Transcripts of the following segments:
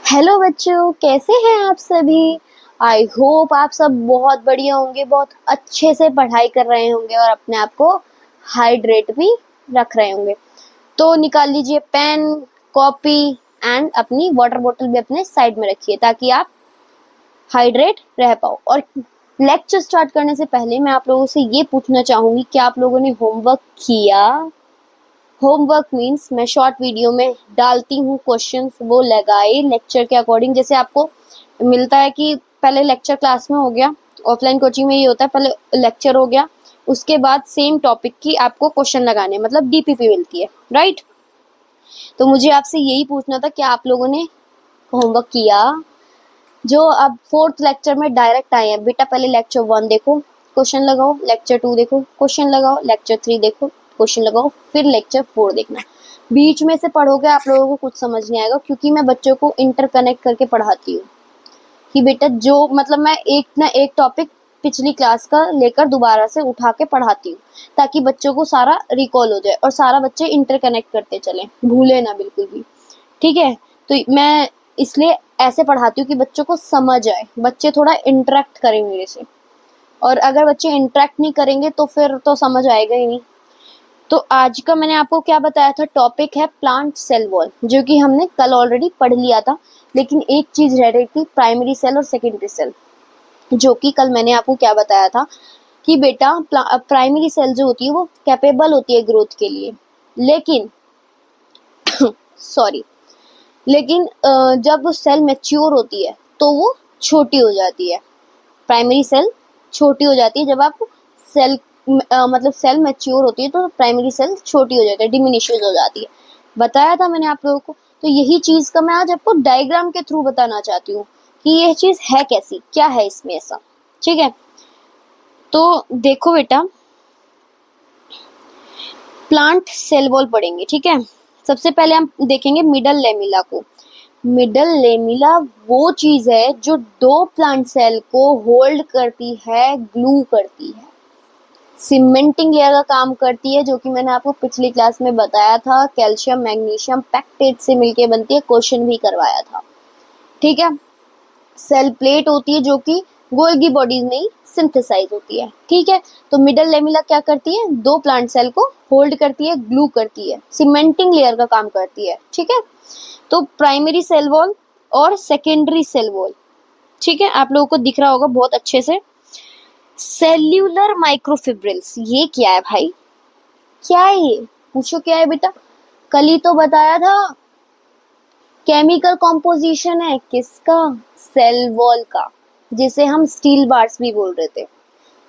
Hello बच्चों, कैसे हैं आप सभी। आई होप आप सब बहुत बढ़िया होंगे, बहुत अच्छे से पढ़ाई कर रहे होंगे और अपने आप को हाइड्रेट भी रख रहे होंगे। तो निकाल लीजिए पेन, कॉपी एंड अपनी वाटर बोतल भी अपने साइड में रखिए ताकि आप हाइड्रेट रह पाओ। और लेक्चर स्टार्ट करने से पहले मैं आप लोगों से ये पूछना चाहूंगी कि आप लोगों ने होमवर्क किया। होमवर्क मीन्स मैं शॉर्ट वीडियो में डालती हूँ क्वेश्चंस, वो लगाए लेक्चर के अकॉर्डिंग। जैसे आपको मिलता है कि पहले लेक्चर क्लास में हो गया, ऑफलाइन कोचिंग में ये होता है, पहले लेक्चर हो गया, उसके बाद सेम टॉपिक की आपको क्वेश्चन लगाने, मतलब डीपीपी मिलती है, राइट। तो मुझे आपसे यही पूछना था कि आप लोगों ने होमवर्क किया। जो अब फोर्थ लेक्चर में डायरेक्ट आए हैं, बेटा पहले लेक्चर 1 देखो, क्वेश्चन लगाओ, लेक्चर 2 देखो, क्वेश्चन लगाओ, लेक्चर 3 देखो, क्वेश्चन लगाओ, फिर लेक्चर 4 देखना। बीच में से पढ़ोगे आप लोगों को कुछ समझ नहीं आएगा, क्योंकि मैं बच्चों को इंटरकनेक्ट करके पढ़ाती हूँ कि बेटा जो मतलब मैं एक ना एक टॉपिक पिछली क्लास का लेकर दोबारा से उठा के पढ़ाती हूँ, ताकि बच्चों को सारा रिकॉल हो जाए और सारा बच्चे इंटरकनेक्ट करते चले, भूले ना बिल्कुल भी। ठीक है, तो मैं इसलिए ऐसे पढ़ाती हूँ कि बच्चों को समझ आए, बच्चे थोड़ा इंटरेक्ट करें मेरे से। और अगर बच्चे इंटरेक्ट नहीं करेंगे तो फिर तो समझ आएगा ही नहीं। तो आज का मैंने आपको क्या बताया था, टॉपिक है प्लांट सेल वॉल, जो कि हमने कल ऑलरेडी पढ़ लिया था। लेकिन एक चीज रह रही थी, प्राइमरी सेल और सेकेंडरी सेल, जो कि कल मैंने आपको क्या बताया था कि बेटा प्राइमरी सेल जो होती है वो कैपेबल होती है ग्रोथ के लिए, लेकिन सॉरी लेकिन जब सेल मैच्योर होती है तो वो छोटी हो जाती है। प्राइमरी सेल छोटी हो जाती है जब आप सेल मतलब सेल मैच्योर होती है, तो प्राइमरी सेल छोटी हो जाती है, डिमिनिश हो जाती है। बताया था मैंने आप लोगों को। तो यही चीज का मैं आज आपको डायग्राम के थ्रू बताना चाहती हूँ कि यह चीज है कैसी, क्या है इसमें ऐसा। ठीक है, तो देखो बेटा, प्लांट सेल वॉल पढ़ेंगे। ठीक है, सबसे पहले हम देखेंगे मिडल लेमिला को। मिडल लेमिला वो चीज है जो दो प्लांट सेल को होल्ड करती है, ग्लू करती है, सीमेंटिंग लेयर का काम करती है, जो कि मैंने आपको पिछली क्लास में बताया था। कैल्शियम मैग्नीशियम पैक्टेट से मिलके बनती है, क्वेश्चन भी करवाया था। ठीक है, सेल प्लेट होती है जो कि गोल्गी बॉडीज में ही सिंथेसाइज होती है। ठीक है, तो मिडल लेमिला क्या करती है, दो प्लांट सेल को होल्ड करती है, ग्लू करती है, सीमेंटिंग लेयर का काम करती है। ठीक है, तो प्राइमरी सेल वॉल और सेकेंडरी सेल वॉल, ठीक है, आप लोगों को दिख रहा होगा बहुत अच्छे से। सेल्यूलर माइक्रोफिब्रिल्स, ये क्या है भाई, क्या है ये, पूछो क्या है बेटा। कल ही तो बताया था, केमिकल कॉम्पोजिशन है किसका, सेल वॉल का, जिसे हम स्टील बार्स भी बोल रहे थे।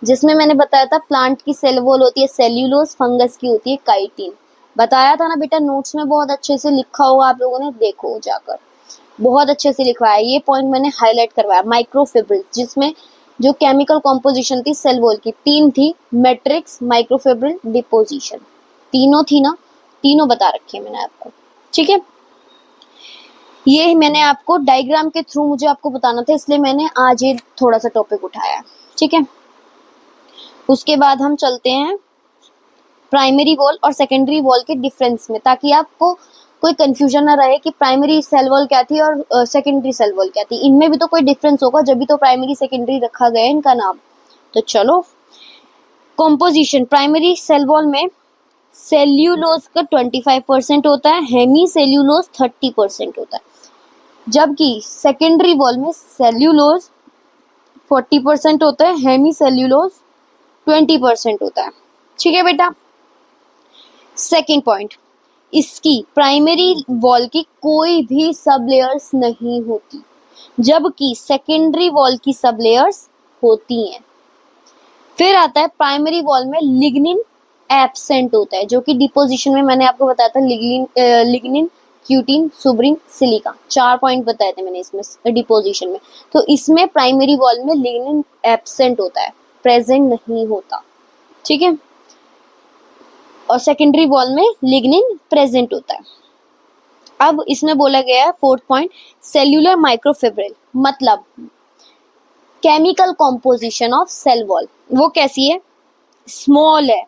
जिसमें मैंने बताया था प्लांट की सेल वॉल होती है सेल्यूलोज, फंगस की होती है काइटिन। बताया था ना बेटा, नोट्स में बहुत अच्छे से लिखा होगा, आप लोगों ने देखो जाकर, बहुत अच्छे से लिखवाया। ये पॉइंट मैंने हाईलाइट करवाया, माइक्रोफिब्रिल्स, जिसमें जो केमिकल कॉम्पोजिशन थी सेल वॉल की, तीन थी, मैट्रिक्स, माइक्रोफिब्रिल, डिपोजिशन, तीनों थी ना, तीनों बता रखी है मैंने आपको। ठीक है, ये मैंने आपको डायग्राम के थ्रू मुझे आपको बताना था, इसलिए मैंने आज ये थोड़ा सा टॉपिक उठाया। ठीक है, उसके बाद हम चलते हैं प्राइमरी वॉल और सेकेंडरी वॉल के डिफरेंस में, ताकि आपको कोई कंफ्यूजन ना रहे कि प्राइमरी सेल वॉल क्या थी और सेकेंडरी सेल वॉल क्या थी। इनमें भी तो कोई डिफरेंस होगा, जब भी तो प्राइमरी सेकेंडरी रखा गया है इनका नाम। तो चलो, कॉम्पोजिशन प्राइमरी सेल वॉल में सेल्यूलोज का 25% होता है, हेमी सेल्यूलोज 30% होता है, जबकि सेकेंडरी वॉल में सेल्यूलोज 40% होता है, हेमी सेल्यूलोज 20% होता है। ठीक है बेटा, सेकेंड पॉइंट, इसकी प्राइमरी वॉल की कोई भी सब लेयर्स नहीं होती, जबकि सेकेंडरी वॉल की सब लेयर्स होती हैं। फिर आता है प्राइमरी वॉल में लिग्निन एब्सेंट होता है, जो कि डिपोजिशन में मैंने आपको बताया था, lignin, cutin, suberin, silica, 4 point बताए थे मैंने इसमें डिपोजिशन में। तो इसमें प्राइमरी वॉल में लिग्निन एब्सेंट होता है, प्रेजेंट नहीं होता। ठीक है, और सेकेंडरी वॉल में लिग्निन प्रेजेंट होता है। अब इसमें बोला गया है फोर्थ पॉइंट, सेल्यूलर माइक्रोफिब्रिल, मतलब chemical composition of cell wall, वो कैसी है, स्मॉल है,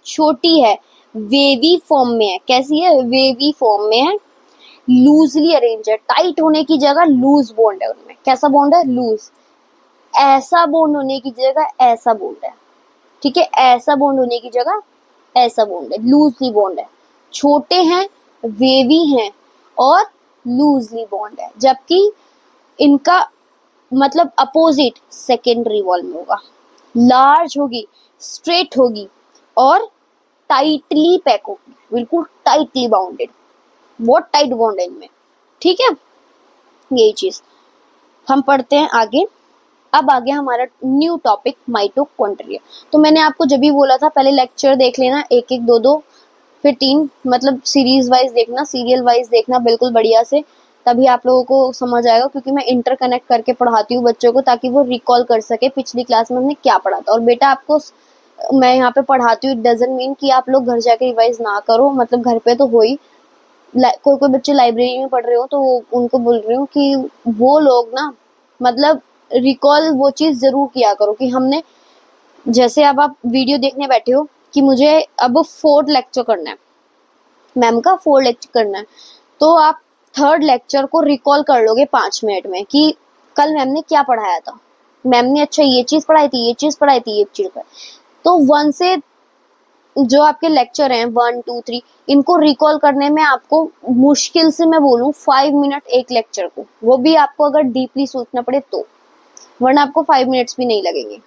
छोटी है, वेवी फॉर्म में है। कैसी है, वेवी फॉर्म में है, लूजली अरेंज है, टाइट होने की जगह लूज बॉन्ड है उनमें। कैसा बॉन्ड है? लूज। ऐसा बॉन्ड होने की जगह ऐसा बॉन्ड है, ठीक है, ऐसा बॉन्ड होने की जगह ऐसा बॉन्ड है, लूजली बॉन्ड है। छोटे हैं, वेवी हैं और लूजली बॉन्ड है, जबकि इनका मतलब अपोजिट सेकेंडरी वॉल में होगा। लार्ज होगी, स्ट्रेट होगी और टाइटली पैक होगी, बिल्कुल टाइटली बाउंडेड। बहुत टाइट बॉन्ड है इनमें, ठीक है। यही चीज हम पढ़ते हैं आगे। अब आ गया हमारा न्यू टॉपिक माइटोकॉन्ड्रिया। तो मैंने आपको जब भी बोला था पहले लेक्चर देख लेना, एक एक दो दो फिर तीन, मतलब सीरीज वाइज देखना, सीरियल वाइज देखना बिल्कुल बढ़िया से, तभी आप लोगों को समझ आएगा। क्योंकि मैं इंटरकनेक्ट करके पढ़ाती हूँ बच्चों को, ताकि वो रिकॉल कर सके पिछली क्लास में हमने क्या पढ़ा था। और बेटा आपको मैं यहाँ पे पढ़ाती हूँ, डजंट मीन कि आप लोग घर जाके रिवाइज ना करो, मतलब घर पे तो हो ही। कोई कोई बच्चे लाइब्रेरी में पढ़ रहे हो तो उनको बोल रही हूँ कि वो लोग ना मतलब रिकॉल वो चीज जरूर किया करो कि हमने, जैसे अब आप वीडियो देखने बैठे हो कि मुझे अब 4th लेक्चर करना है, मैम का 4 लेक्चर करना है, तो आप 3rd लेक्चर को रिकॉल कर लोगे 5 मिनट में कि कल मैम ने क्या पढ़ाया था। मैम ने अच्छा ये चीज पढ़ाई थी, ये चीज पढ़ाई थी, ये चीज पढ़ाई। तो 1 से जो आपके लेक्चर हैं 1 2 3, इनको रिकॉल करने में आपको मुश्किल से मैं बोलूँ 5 मिनट एक लेक्चर को, वो भी आपको अगर डीपली सोचना पड़े तो, वरना आपको 5 मिनट्स भी नहीं लगेंगे,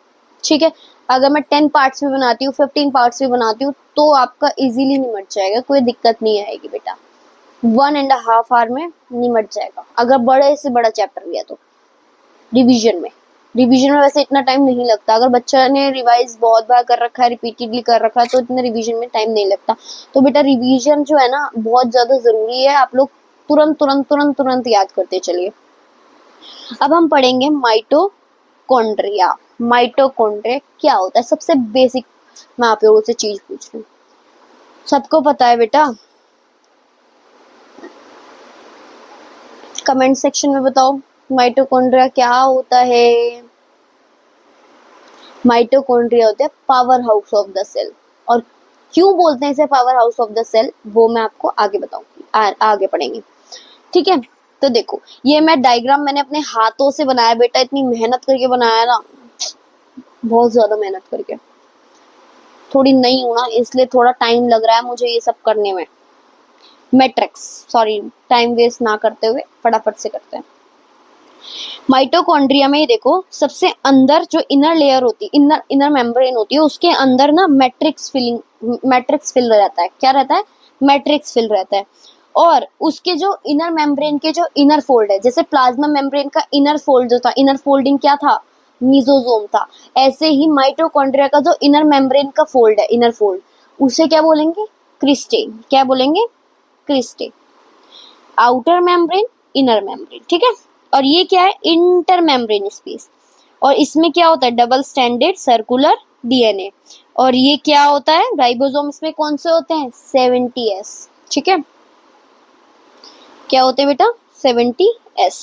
ठीक है। अगर मैं 10 पार्ट्स में बनाती हूँ, 15 पार्ट्स में बनाती हूँ, तो आपका इजीली निमट जाएगा, कोई दिक्कत नहीं आएगी बेटा। 1.5 आवर में निमट जाएगा, अगर बड़े से बड़ा चैप्टर लिया तो। रिवीजन में वैसे इतना टाइम नहीं लगता, अगर बच्चा ने रिवाइज बहुत बार कर रखा है, रिपीटेडली कर रखा है, तो इतने रिवीजन में टाइम नहीं लगता। तो बेटा रिवीजन जो है ना बहुत ज्यादा जरूरी है, आप लोग तुरंत तुरंत तुरंत तुरंत याद करते चलिए। अब हम पढ़ेंगे माइटोकॉन्ड्रिया। माइटोकॉन्ड्रिया क्या होता है? सबसे बेसिक मैं आप लोगों से चीज पूछ रही हूँ, सबको पता है बेटा? कमेंट सेक्शन में बताओ माइटोकॉन्ड्रिया क्या होता है। माइटोकॉन्ड्रिया होते हैं powerhouse of the cell, और क्यों बोलते हैं इसे powerhouse of the cell वो मैं आपको आगे बताऊंगी, आगे पढ़ेंगे, ठीक है। तो देखो ये मैं डायग्राम मैंने अपने हाथों से बनाया बेटा, इतनी मेहनत करके बनाया ना, बहुत ज्यादा मेहनत करके, थोड़ी नई हूं ना इसलिए थोड़ा टाइम लग रहा है मुझे ये सब करने में। मैट्रिक्स, सॉरी, टाइम वेस्ट ना करते हुए फटाफट से करते हैं। माइटोकॉन्ड्रिया में ये देखो सबसे अंदर जो इनर लेयर होती है, इनर मेम्ब्रेन होती है, उसके अंदर ना मैट्रिक्स फिल रहता है। क्या रहता है? मैट्रिक्स फिल रहता है। और उसके जो इनर मेम्ब्रेन के जो इनर फोल्ड है, जैसे प्लाज्मा मेम्ब्रेन का इनर फोल्ड जो था, इनर फोल्डिंग क्या था? मीजोजोम था। ऐसे ही माइटोकॉन्ड्रिया का जो इनर मेम्ब्रेन का फोल्ड है, इनर फोल्ड, उसे क्या बोलेंगे? क्रिस्टे। क्या बोलेंगे? Cristae. Outer membrane, inner membrane, ठीक है। और ये क्या है? Inter membrane space. और इसमें क्या होता है? Double standard circular DNA. और ये क्या होता है? राइबोसोम इसमें कौन से होते हैं? 70S, ठीक है। क्या होते हैं बेटा? 70S।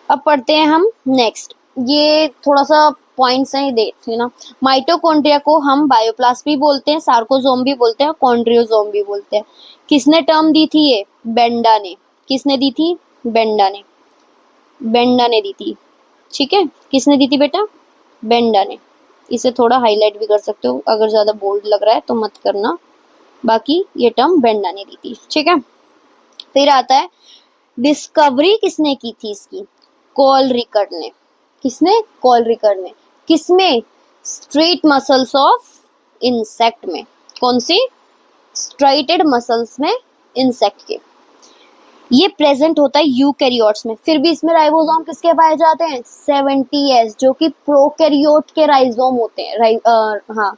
अब पढ़ते हैं हम नेक्स्ट, ये थोड़ा सा पॉइंट्स हैं, देख लेना। माइटोकॉन्ड्रिया को हम बायोप्लास्ट भी बोलते हैं, सार्कोसोम भी बोलते हैं, कॉन्ड्रियोसोम भी बोलते हैं। किसने टर्म दी थी ये? बेंडा ने। किसने दी थी? बेंडा ने। बेंडा ने दी थी, ठीक है। किसने दी थी बेटा? बेंडा ने। इसे थोड़ा हाईलाइट भी कर सकते हो, अगर ज्यादा बोल्ड लग रहा है तो मत करना, बाकी ये टर्म बेंडा ने दी थी, ठीक है। फिर आता है डिस्कवरी किसने की थी इसकी? कॉल रिकर ने। किसने? कॉल रिकर ने। किसमें? स्ट्रेट मसल्स ऑफ इंसेक्ट में। कौन सी? स्ट्राइटेड मसल्स में इंसेक्ट के। ये प्रेजेंट होता है यूकैरियोट्स में। फिर भी इसमें राइबोसोम किसके पाए जाते हैं? 70S, जो कि प्रोकैरियोट के राइजोम होते हैं, हाँ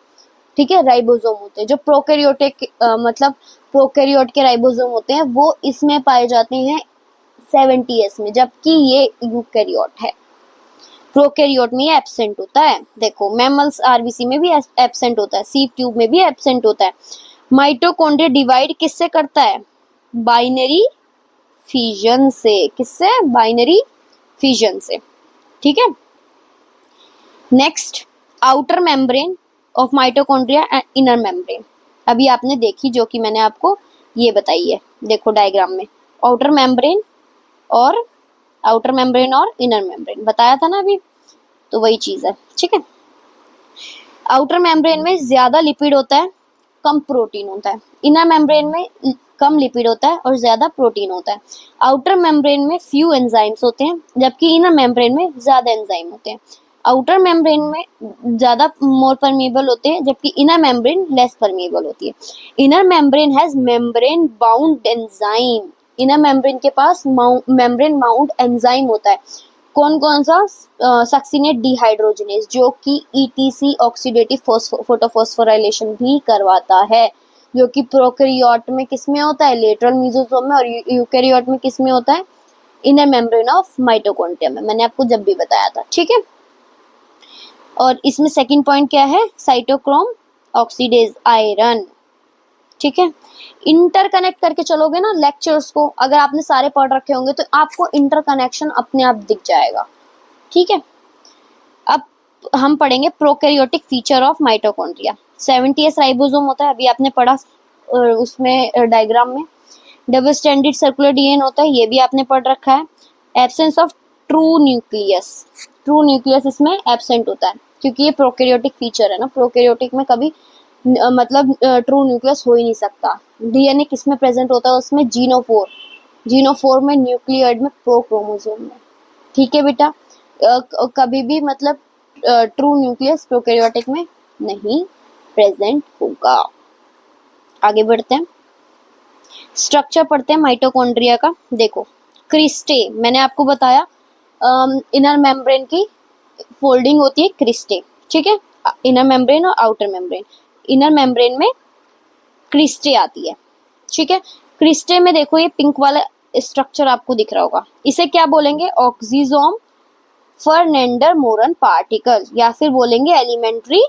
ठीक है, राइबोसोम होते हैं। जो प्रोकैरियोटिक मतलब प्रोकैरियोट के राइबोसोम होते हैं वो इसमें पाए जाते हैं 70S में, जबकि ये यूकैरियोट है। प्रोकैरियोट में ये एब्सेंट होता है। देखो मैमल्स आरबीसी में भी एब्सेंट होता है, सीप ट्यूब में भी एब्सेंट होता है। माइटोकॉन्ड्रिया डिवाइड किससे करता है? बाइनरी फिजन से। किससे? बाइनरी फिजन से, ठीक है। Next, outer membrane of mitochondria and inner membrane. अभी आपने देखी जो कि मैंने आपको ये बताई है, देखो डायग्राम में। आउटर मेम्ब्रेन और इनर मेम्ब्रेन बताया था ना अभी, तो वही चीज है, ठीक है। आउटर मेम्ब्रेन में ज्यादा लिपिड होता है, कम प्रोटीन होता है। इनर मेम्ब्रेन में कम लिपिड होता है और ज्यादा प्रोटीन होता है। आउटर मेम्ब्रेन में फ्यू एंजाइम्स होते हैं, जबकि इनर मेम्ब्रेन में ज्यादा एंजाइम होते हैं। आउटर मेम्ब्रेन में ज्यादा मोर परमिएबल होते हैं, जबकि इनर मेम्ब्रेन लेस परमिएबल होती है। Inner membrane has membrane bound enzyme. Inner membrane के पास मेम्ब्रेन बाउंड एंजाइम होता है। कौन कौन सा? सक्सिनेट डिहाइड्रोजनेज, जो कि ईटीसी ऑक्सीडेटिव फोटोफॉस्फोराइलेशन भी करवाता है, जो कि प्रोकैरियोट में किस में होता है? लेटरल मेसोसोम में, और यूकैरियोट में किस में होता है? इनर मेम्ब्रेन ऑफ माइटोकॉन्ड्रिया में। मैंने आपको जब भी बताया था, ठीक है। और इसमें सेकंड पॉइंट क्या है? साइटोक्रोम ऑक्सीडेज आयरन, ठीक है। इंटरकनेक्ट करके चलोगे ना लेक्चर्स को, अगर आपने सारे पढ़ रखे होंगे तो आपको इंटरकनेक्शन अपने आप दिख जाएगा, ठीक है। अब हम पढ़ेंगे prokaryotic feature of mitochondria. 70s ribosome होता है, अभी आपने पढ़ा उसमें डायग्राम में। डबल स्टैंडर्ड सर्कुलर डीएनए होता है, ये भी आपने पढ़ रखा है। एब्सेंस ऑफ ट्रू न्यूक्लियस इसमें एब्सेंट होता है, क्योंकि ये प्रोकैरियोटिक फीचर है ना। प्रोकैरियोटिक में कभी मतलब ट्रू न्यूक्लियस हो ही नहीं सकता। डीएनए किस में प्रेजेंट होता है? उसमें जीनोफोर में, न्यूक्लियोइड में, प्रोक्रोमोसोम में, ठीक है बेटा। कभी भी मतलब ट्रू न्यूक्लियस प्रोकैरियोटिक में नहीं प्रेजेंट होगा। आगे बढ़ते हैं, स्ट्रक्चर पढ़ते हैं माइटोकॉन्ड्रिया का। देखो क्रिस्टे, मैंने आपको बताया इनर मेम्ब्रेन की फोल्डिंग होती है क्रिस्टे, ठीक है। इनर मेम्ब्रेन और आउटर मेम्ब्रेन। इनर मेम्ब्रेन में क्रिस्टे आती है, ठीक है। क्रिस्टे में देखो ये पिंक वाला स्ट्रक्चर आपको दिख रहा होगा, इसे क्या बोलेंगे? ऑक्सीजोम फर्नेंडर मोरन पार्टिकल, या फिर बोलेंगे एलिमेंट्री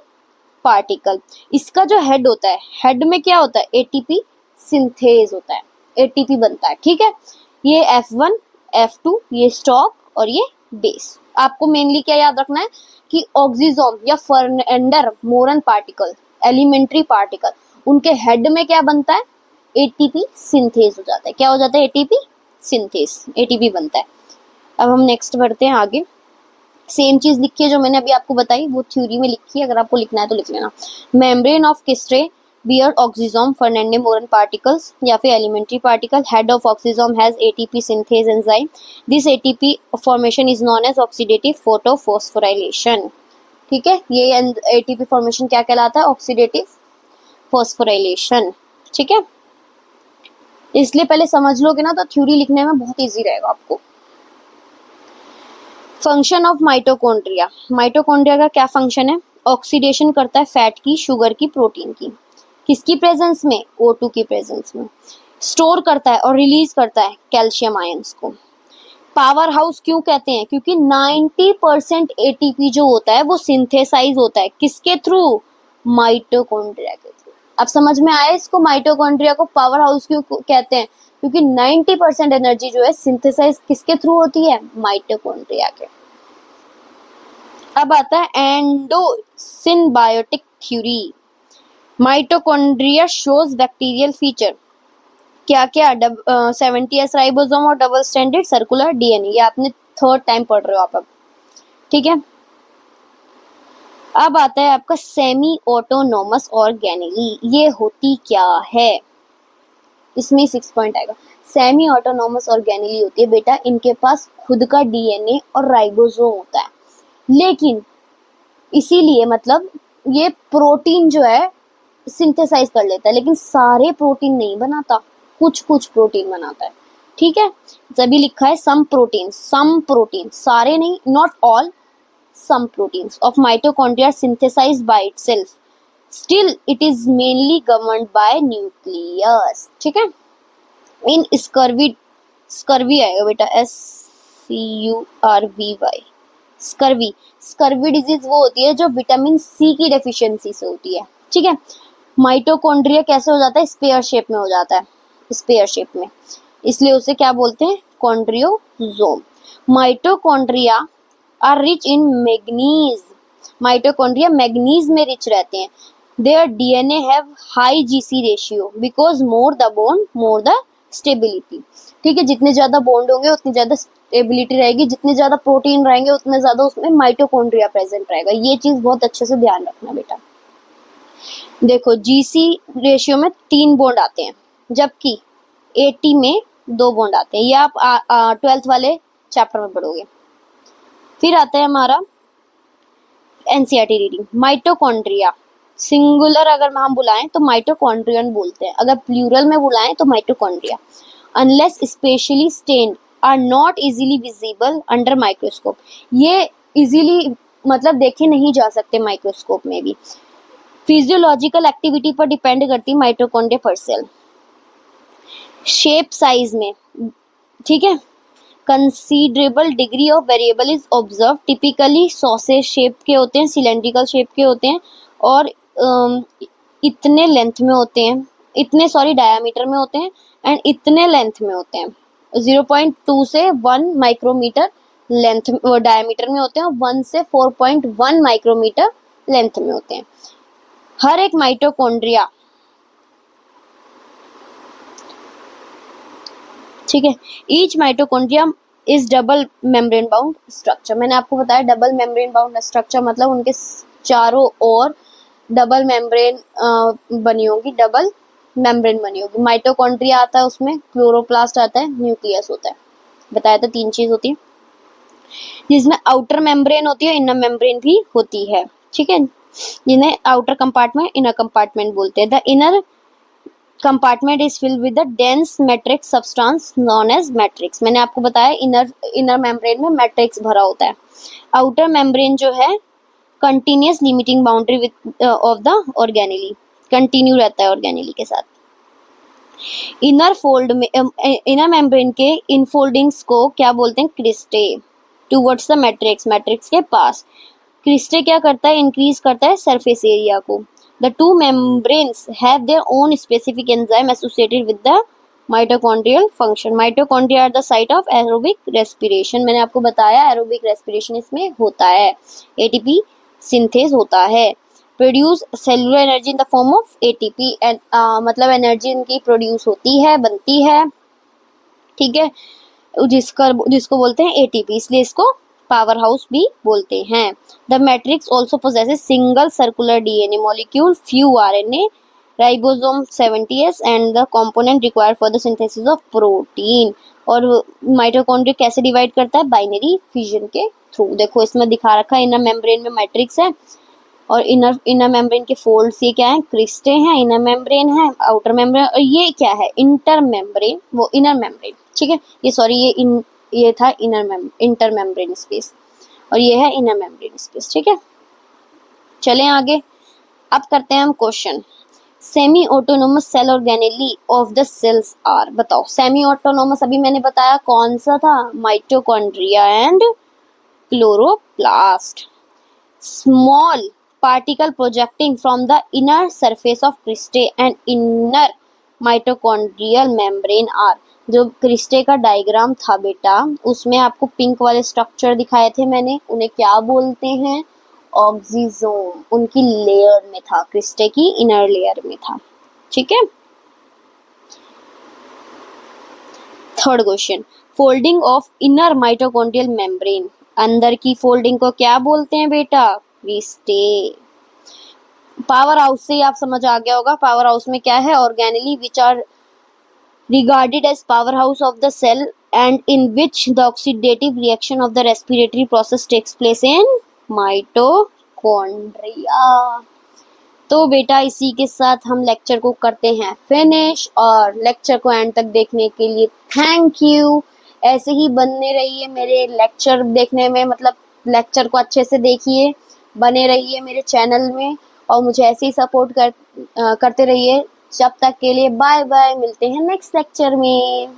पार्टिकल। इसका जो हेड होता है, हेड में क्या होता है? एटीपी सिंथेज होता है, एटीपी बनता है, ठीक है। ये F1 F2 ये स्टॉप और ये बेस। आपको मेनली क्या याद रखना है कि ऑक्सीजोम या फर्नेंडर मोरन पार्टिकल, एलिमेंट्री पार्टिकल, उनके हेड में क्या बनता है? एटीपी सिंथेज हो जाता है। क्या हो जाता है? एटीपी सिंथेज, एटीपी बनता है। अब हम नेक्स्ट बढ़ते हैं आगे। सेम चीज लिखी है जो मैंने अभी आपको बताई, वो थ्योरी में लिखी है, अगर आपको लिखना है तो लिख लेना। Membrane of cristae bear oxysome Fernandez Moran particles, या फिर elementary particle. Head of oxysome has ATP synthase enzyme. This ATP formation is known as oxidative photophosphorylation, ठीक है। ये एटीपी फॉर्मेशन क्या कहलाता है? ऑक्सीडेटिव फॉस्फोराइलेशन, ठीक है। इसलिए पहले समझ लोगे ना तो थ्योरी लिखने में बहुत इजी रहेगा आपको। Function of mitochondria. माइटोकॉन्ड्रिया का क्या फंक्शन है? ऑक्सीडेशन करता है फैट की, शुगर की, प्रोटीन की। किसकी प्रेजेंस में? O2 की प्रेजेंस में। स्टोर करता है और रिलीज करता है कैल्शियम आयंस को। पावर हाउस क्यों कहते हैं? क्योंकि 90% एटीपी जो होता है वो सिंथेसाइज होता है किसके थ्रू? माइटोकॉन्ड्रिया के थ्रू। अब समझ में आया इसको? माइटोकॉन्ड्रिया को पावर हाउस क्यों कहते हैं? क्योंकि 90% एनर्जी जो है सिंथेसाइज किसके थ्रू होती है? माइटोकॉन्ड्रिया के। अब आता है endosymbiotic theory. Mitochondria shows bacterial feature. क्या क्या? 70s राइबोसोम और डबल स्टैंडर्ड सर्कुलर डीएनए। ये आपने थर्ड टाइम पढ़ रहे हो आप अब, ठीक है। अब आता है आपका सेमी ऑटोनोमस ऑर्गेनेली। ये होती क्या है? इसमें 6 पॉइंट आएगा। सेमी ऑटोनोमस ऑर्गेनेली होती है बेटा, इनके पास खुद का डीएनए और राइबोसोम होता है, लेकिन इसीलिए मतलब ये प्रोटीन जो है सिंथेसाइज कर लेता है, लेकिन सारे प्रोटीन नहीं बनाता, कुछ कुछ प्रोटीन बनाता है, ठीक है। तभी लिखा है सम प्रोटीन, सारे नहीं, not all, some proteins of mitochondria synthesized by itself, still it is mainly governed by nucleus, ठीक है। इन स्कर्वी आएगा बेटा, SCURVY, स्कर्वी डिजीज वो होती है जो विटामिन सी की डेफिशिएंसी से होती है, ठीक है। माइटोकॉन्ड्रिया कैसे हो जाता है? स्पेयर शेप में हो जाता है, स्पेयर शेप में, इसलिए उसे क्या बोलते हैं? Chondriosome. Mitochondria are rich in manganese. Mitochondria manganese में रिच रहते हैं। Their DNA have high GC ratio because more the bond more the stability, ठीक है, जितने ज्यादा बॉन्ड होंगे उतनी ज्यादा स्टेबिलिटी रहेगी, जितने ज्यादा प्रोटीन रहेंगे उतने ज्यादा उसमें माइटोकॉन्ड्रिया प्रेजेंट रहेगा। ये चीज बहुत अच्छे से ध्यान रखना बेटा। देखो जीसी रेशियो में 3 बॉन्ड आते हैं, जबकि एटी में 2 बॉन्ड आते हैं। ये आप 12th वाले चैप्टर में पढ़ोगे। फिर आता है हमारा एनसीईआरटी रीडिंग, माइटोकॉन्ड्रिया सिंगुलर अगर हम बुलाएं तो माइटोकॉन्ड्रियन बोलते हैं, अगर प्लूरल में बुलाएं तो mitochondria. Unless specially stained are not easily visible under microscope. ये इजीली मतलब देखे नहीं जा सकते माइक्रोस्कोप में भी। फिजियोलॉजिकल एक्टिविटी पर डिपेंड करती है माइटोकॉन्ड्रिया पर सेल। शेप साइज में, ठीक है, considerable degree of variable is observe. Typically sausage shape के होते हैं, सिलेंड्रिकल शेप के होते हैं और इतने लेंथ में होते हैं, इतने डायामीटर में होते हैं एंड इतने लेंथ में होते हैं। 0.2 से 1 माइक्रोमीटर लेंथ डायामीटर में होते हैं और 1 से 4.1 माइक्रोमीटर लेंथ में होते हैं। हर एक माइटोकॉन्ड्रिया, ठीक है, each mitochondria is double membrane bound structure. मैंने आपको बताया डबल मेम्ब्रेन बाउंड स्ट्रक्चर मतलब उनके चारों ओर डबल मेम्ब्रेन बनी होगी, डबल मेम्ब्रेन बनी होगी। माइटोकॉन्ड्रिया आता है, उसमें क्लोरोप्लास्ट आता है, न्यूक्लियस होता है। बताया था 3 चीज होती है, जिसमें आउटर मेम्ब्रेन होती है, इनर मेम्ब्रेन भी होती है, ठीक है, जिन्हें आउटर कंपार्टमेंट इनर कंपार्टमेंट बोलते हैं। The inner compartment is filled with the dense matrix substance known as matrix. मैंने आपको बताया इनर मेम्ब्रेन में मैट्रिक्स भरा होता है। आउटर मेम्ब्रेन जो है continuous limiting boundary with of the organelle, continue रहता है ऑर्गेनेली के साथ। इनर फोल्ड में इनर मेम्ब्रेन के इनफोल्डिंग्स को क्या बोलते हैं, cristae towards the matrix, matrix के पास। क्रिस्टे क्या करता है, इंक्रीज करता है सरफेस एरिया को। The two membranes have their own specific enzyme associated with the mitochondrial function. Mitochondria are the site of aerobic respiration. मैंने आपको बताया aerobic respiration इसमें होता है, ATP synthase होता है। Produce cellular energy in the form of ATP and मतलब energy इनकी प्रोड्यूस होती है, बनती है, ठीक है, जिसको बोलते हैं ATP, इसलिए इसको पावर हाउस भी बोलते हैं। The matrix also possesses single circular DNA molecule, few RNA, ribosome 70S and the component required for the synthesis of protein. और माइटोकॉन्ड्रिया कैसे डिवाइड करता है, बाइनरी फिजन के थ्रू। देखो इसमें दिखा रखा है, इनर मेम्ब्रेन में मैट्रिक्स है और इनर मेम्ब्रेन के फोल्ड्स ये क्या है, क्रिस्टे हैं, इनर मेम्ब्रेन है, आउटर मेम्ब्रेन, और ये क्या है, इंटर मेम्ब्रेन, वो इनर मेम्ब्रेन, ठीक है, ये था इंटर मेम्ब्रेन स्पेस और ये है इनर मेम्ब्रेन स्पेस, ठीक है। चलें आगे, अब करते हैं हम question. Semi autonomous cell organelle of the cells are. बताओ सेमी ऑटोनोमस, अभी मैंने बताया कौन सा था, mitochondria and chloroplast. Small particle projecting from the inner surface of cristae and inner mitochondrial membrane are। जो क्रिस्टे का डायग्राम था बेटा, उसमें आपको पिंक वाले स्ट्रक्चर दिखाए थे मैंने, उन्हें क्या बोलते हैं, ऑक्सीजोम, उनकी लेयर में था, क्रिस्टे की इनर लेयर में था, ठीक है। Third question, folding of inner mitochondrial membrane, अंदर की फोल्डिंग को क्या बोलते हैं बेटा, क्रिस्टे। पावर हाउस से आप समझ आ गया होगा, पावर हाउस में क्या है, organelle which are regarded as powerhouse of the cell and in which the oxidative reaction of the respiratory process takes place in mitochondria। तो बेटा इसी के साथ हम लेक्चर को करते हैं फिनिश, और लेक्चर को एंड तक देखने के लिए थैंक यू। ऐसे ही बने रहिए मेरे लेक्चर देखने में, मतलब लेक्चर को अच्छे से देखिए, बने रहिए मेरे चैनल में और मुझे ऐसे ही सपोर्ट करते रहिए। जब तक के लिए बाय बाय, मिलते हैं नेक्स्ट लेक्चर में।